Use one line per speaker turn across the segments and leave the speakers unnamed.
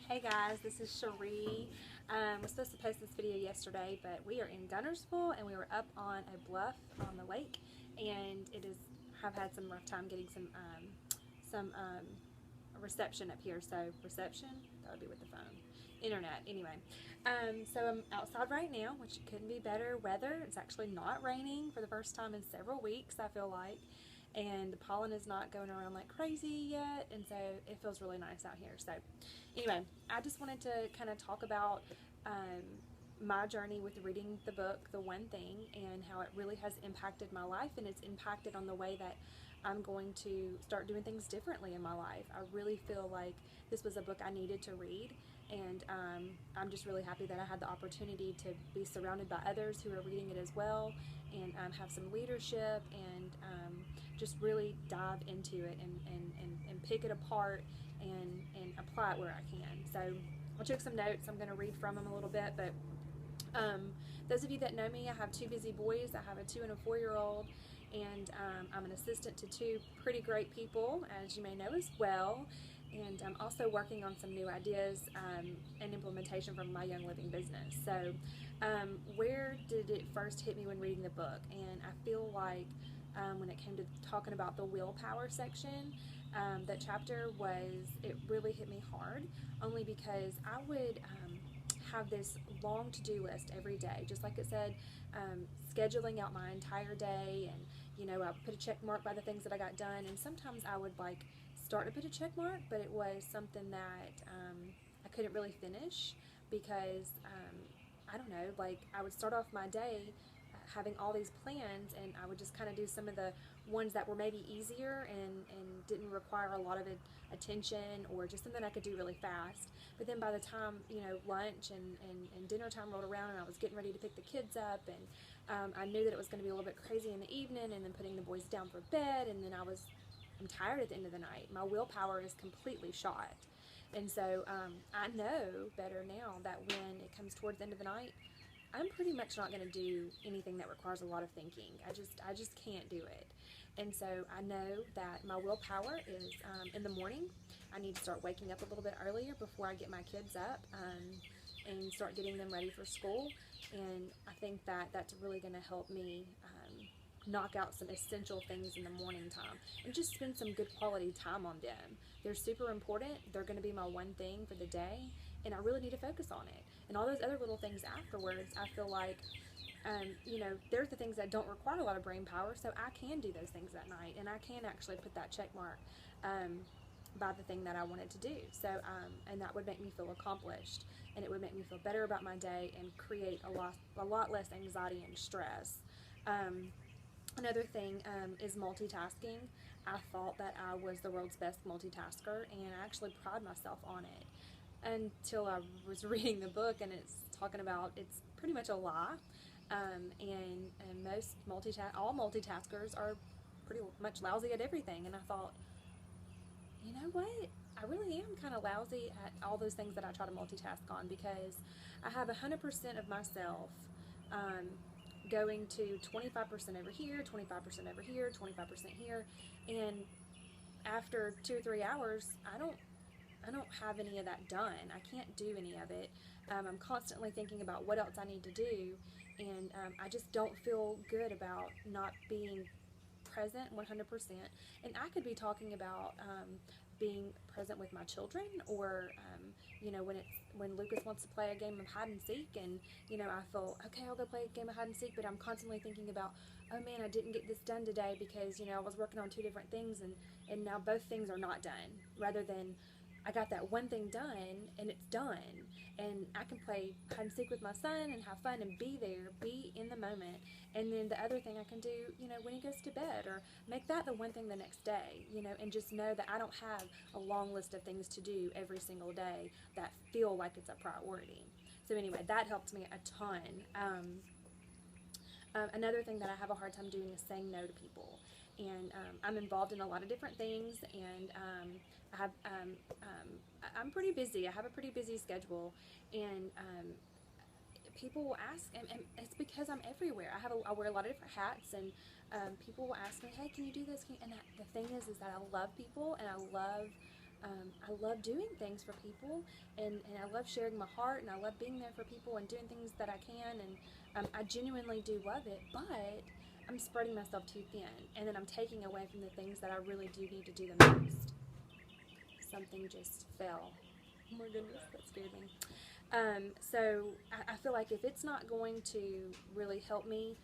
Hey guys, this is Cherie. We're supposed to post this video yesterday, but we are in Gunnersville and we were up on a bluff on the lake, and have had some rough time getting some reception up here. So reception, that would be with the phone. Internet, anyway. So I'm outside right now, which couldn't be better weather. It's actually not raining for the first time in several weeks, I feel like. And the pollen is not going around like crazy yet, and so it feels really nice out here. So anyway, I just wanted to kind of talk about my journey with reading the book The One Thing, and how it really has impacted my life, and it's impacted on the way that I'm going to start doing things differently in my life. I really feel like this was a book I needed to read, and I'm just really happy that I had the opportunity to be surrounded by others who are reading it as well, and have some leadership, and just really dive into it and pick it apart and apply it where I can. So I took some notes. I'm going to read from them a little bit, but those of you that know me, I have two busy boys. I have a 2 and a 4-year-old, and I'm an assistant to two pretty great people, as you may know as well. And I'm also working on some new ideas and implementation from my Young Living business. So where did it first hit me when reading the book? And I feel like when it came to talking about the willpower section, that chapter it really hit me hard, only because I would have this long to-do list every day, just like it said, scheduling out my entire day, and I would put a check mark by the things that I got done, and sometimes I would like start to put a check mark, but it was something that I couldn't really finish because I don't know, like I would start off my day having all these plans, and I would just kind of do some of the ones that were maybe easier and didn't require a lot of attention, or just something I could do really fast. But then by the time lunch and dinner time rolled around, and I was getting ready to pick the kids up, and I knew that it was going to be a little bit crazy in the evening, and then putting the boys down for bed, and then I'm tired at the end of the night. My willpower is completely shot. And so I know better now that when it comes towards the end of the night, I'm pretty much not going to do anything that requires a lot of thinking. I just can't do it. And so I know that my willpower is in the morning. I need to start waking up a little bit earlier before I get my kids up, and start getting them ready for school. And I think that that's really going to help me knock out some essential things in the morning time and just spend some good quality time on them. They're super important. They're going to be my one thing for the day, and I really need to focus on it. And all those other little things afterwards, I feel like they're the things that don't require a lot of brain power, so I can do those things at night, and I can actually put that check mark by the thing that I wanted to do. So and that would make me feel accomplished, and it would make me feel better about my day and create a lot less anxiety and stress. Another thing is multitasking. I thought that I was the world's best multitasker, and I actually pride myself on it until I was reading the book, and it's talking about it's pretty much a lie. And all multitaskers are pretty much lousy at everything. And I thought, you know what? I really am kind of lousy at all those things that I try to multitask on, because I have 100% of myself going to 25% over here, 25% over here, 25% here, and after 2 or 3 hours, I don't have any of that done. I can't do any of it. I'm constantly thinking about what else I need to do, and I just don't feel good about not being present 100%. And I could be talking about being present with my children, or when Lucas wants to play a game of hide and seek, and I feel okay, I'll go play a game of hide and seek, but I'm constantly thinking about, oh man, I didn't get this done today because I was working on two different things, and now both things are not done, rather than I got that one thing done and it's done, and I can play hide and seek with my son and have fun and be there, be in the moment. And then the other thing I can do, when he goes to bed, or make that the one thing the next day, and just know that I don't have a long list of things to do every single day that feel like it's a priority. So anyway, that helped me a ton. Another thing that I have a hard time doing is saying no to people. And I'm involved in a lot of different things, and I'm pretty busy. I have a pretty busy schedule, and people will ask, and it's because I'm everywhere. I wear a lot of different hats, and people will ask me, hey, can you do this? And the thing is that I love people, and I love I love doing things for people, and I love sharing my heart, and I love being there for people and doing things that I can, and I genuinely do love it, but I'm spreading myself too thin, and then I'm taking away from the things that I really do need to do the most. Something just fell. Oh my goodness, that scared me. So I feel like if it's not going to really help me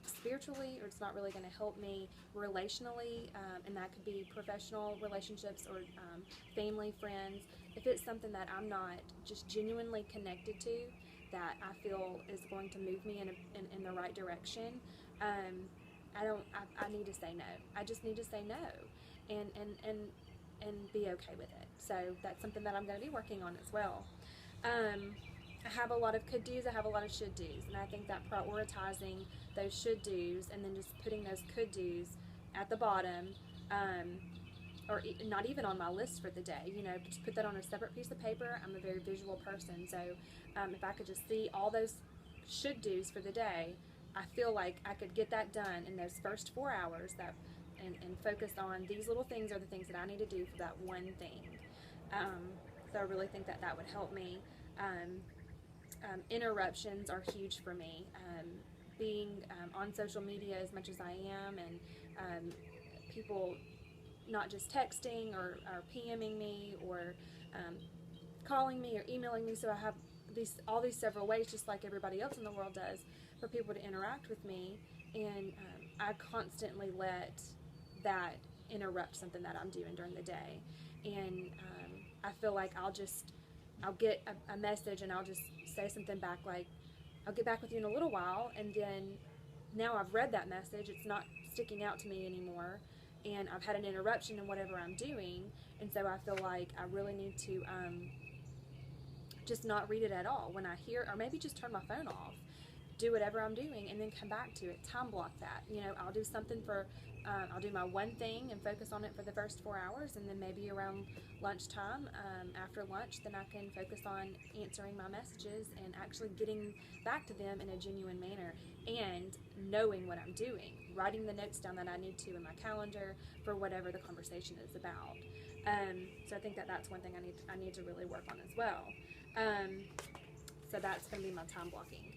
spiritually, or it's not really going to help me relationally, and that could be professional relationships or family, friends, if it's something that I'm not just genuinely connected to, that I feel is going to move me in the right direction, I need to say no. I just need to say no, and be okay with it. So that's something that I'm going to be working on as well. I have a lot of could do's, I have a lot of should do's, and I think that prioritizing those should do's and then just putting those could do's at the bottom, or not even on my list for the day, just put that on a separate piece of paper. I'm a very visual person, so if I could just see all those should do's for the day, I feel like I could get that done in those first 4 hours, and focus on these little things are the things that I need to do for that one thing. So I really think that that would help me. Interruptions are huge for me. Being on social media as much as I am, and people not just texting or PMing me, or calling me or emailing me. So I have all these several ways, just like everybody else in the world does, for people to interact with me, and I constantly let that interrupt something that I'm doing during the day, and I feel like I'll get a message, and I'll just say something back like, I'll get back with you in a little while, and then now I've read that message, it's not sticking out to me anymore, and I've had an interruption in whatever I'm doing, and so I feel like I really need to just not read it at all when I hear, or maybe just turn my phone off, do whatever I'm doing, and then come back to it. Time block that. I'll do something for, I'll do my one thing and focus on it for the first 4 hours, and then maybe around lunchtime, after lunch, then I can focus on answering my messages and actually getting back to them in a genuine manner, and knowing what I'm doing, writing the notes down that I need to in my calendar for whatever the conversation is about. So I think that that's one thing I need to really work on as well. So that's going to be my time blocking.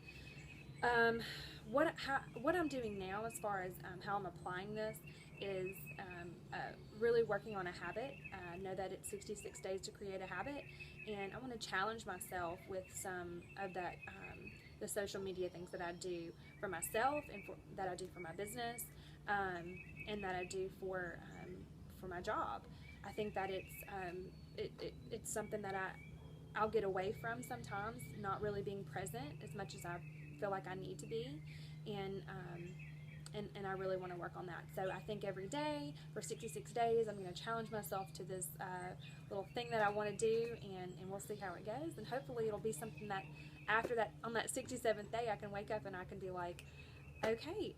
What I'm doing now, as far as how I'm applying this, is really working on a habit. I know that it's 66 days to create a habit, and I want to challenge myself with some of that, the social media things that I do for myself, and that I do for my business, and that I do for my job. I think that it's something that I'll get away from sometimes, not really being present as much as I feel like I need to be, and I really want to work on that. So I think every day for 66 days, I'm going to challenge myself to this little thing that I want to do, and we'll see how it goes, and hopefully it'll be something that after that, on that 67th day, I can wake up and I can be like, okay,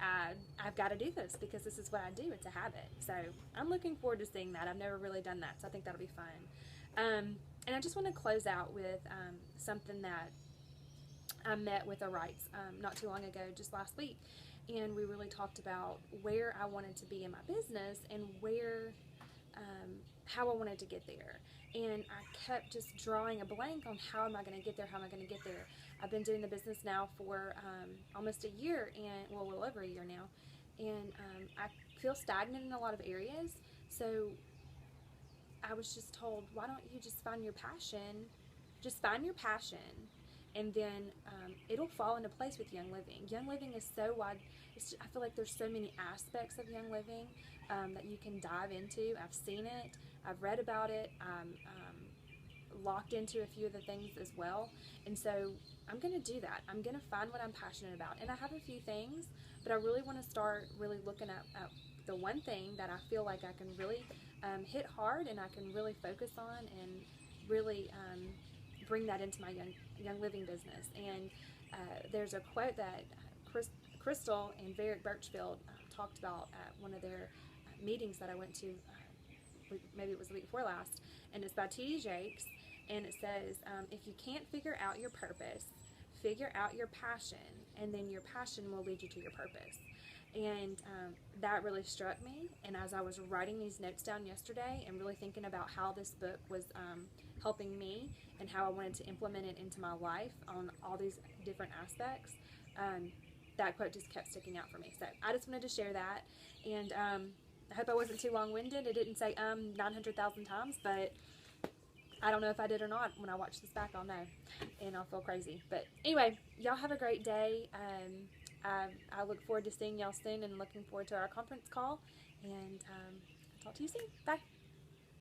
I've got to do this because this is what I do. It's a habit. So I'm looking forward to seeing that. I've never really done that, so I think that'll be fun. And I just want to close out with something that I met with a Wrights not too long ago, just last week, and we really talked about where I wanted to be in my business, and how I wanted to get there. And I kept just drawing a blank on how am I going to get there, how am I going to get there. I've been doing the business now for almost a year, and well, a little over a year now, and I feel stagnant in a lot of areas. So I was just told, why don't you just find your passion? Just find your passion, and then it'll fall into place with Young Living. Young Living is so wide. I feel like there's so many aspects of Young Living that you can dive into. I've seen it. I've read about it. I'm locked into a few of the things as well. And so I'm going to do that. I'm going to find what I'm passionate about. And I have a few things, but I really want to start really looking at the one thing that I feel like I can really hit hard, and I can really focus on, and really bring that into my young living business. And there's a quote that Crystal and Varick Birchfield talked about at one of their meetings that I went to, maybe it was the week before last, and it's by T.D. Jakes, and it says, if you can't figure out your purpose, figure out your passion, and then your passion will lead you to your purpose. And that really struck me. And as I was writing these notes down yesterday and really thinking about how this book was helping me and how I wanted to implement it into my life on all these different aspects, that quote just kept sticking out for me. So I just wanted to share that. And I hope I wasn't too long-winded. It didn't say 900,000 times, but I don't know if I did or not. When I watch this back, I'll know, and I'll feel crazy. But anyway, y'all have a great day. I look forward to seeing y'all soon and looking forward to our conference call. And I'll talk to you soon. Bye.